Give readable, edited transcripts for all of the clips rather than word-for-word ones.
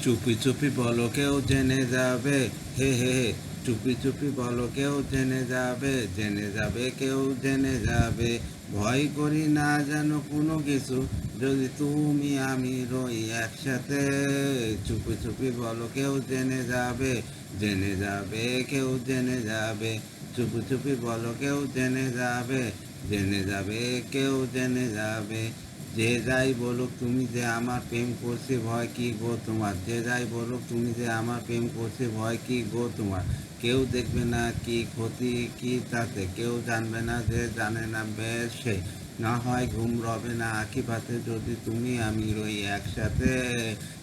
চুপি চুপি বলো কেউ জেনে যাবে, হে হে হে। চুপি চুপি বলো কেউ জেনে যাবে, জেনে যাবে কেউ জেনে যাবে। ভয় করি না যেন কোনো কিছু, যদি তুমি আমি রই একসাথে। চুপি চুপি বলো কেউ জেনে যাবে, জেনে যাবে কেউ জেনে যাবে। চুপি চুপি বলো কেউ জেনে যাবে, জেনে যাবে কেউ জেনে যাবে। যে যাই বলুক তুমি যে আমার প্রেম করছে, ভয় কি গো তোমার? যে যাই বলুক তুমি যে আমার প্রেম করছে, ভয় কি গো তোমার? কেউ দেখবে না কি ক্ষতি কি তাতে, কেউ জানবে না যে জানে না বেশ সে। না হয় ঘুম রবে না আঁখি পাতে, যদি তুমি আমি রই একসাথে।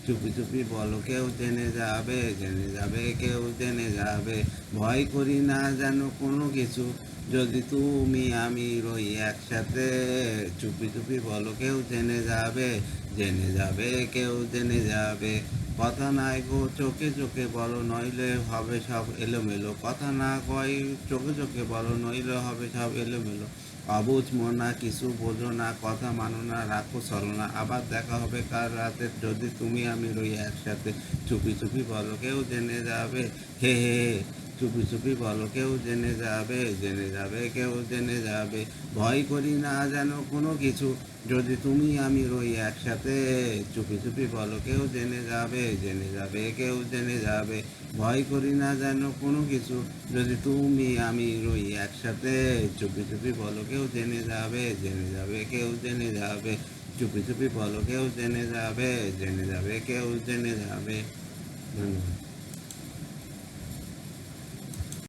চুপি চুপি বলো কেউ জেনে যাবে, জেনে যাবে কেউ জেনে যাবে। ভয় করি না যেন কোনো কিছু, যদি তুমি আমি রই একসাথে। চুপি চুপি বলো কেউ জেনে যাবে, জেনে যাবে কেউ জেনে যাবে। কথা নাই গো চোখে চোখে বলো, নইলে হবে সব এলোমেলো। কথা না কয় চোখে চোখে বলো, নইলে হবে সব এলোমেলো। অবুঝ মনা কিছু বোঝো না, কথা মানো না রাখো ছলনা। আবার দেখা হবে কাল রাতে, যদি তুমি আমি রই একসাথে। চুপি চুপি বলো কেউ জেনে যাবে, হে হে হে। চুপি চুপি বলো কেউ জেনে যাবে, জেনে যাবে কেউ জেনে যাবে। ভয় করি না যেন কোনো কিছু, যদি তুমি আমি রই একসাথে। চুপি চুপি বলো কেউ জেনে যাবে, জেনে যাবে কেউ জেনে যাবে। ভয় করি না যেন কোনো কিছু, যদি তুমি আমি রই একসাথে। চুপি চুপি বলো কেউ জেনে যাবে, জেনে যাবে কেউ জেনে যাবে। চুপি চুপি বলো কেউ জেনে যাবে, জেনে যাবে কেউ জেনে যাবে। ধন্যবাদ।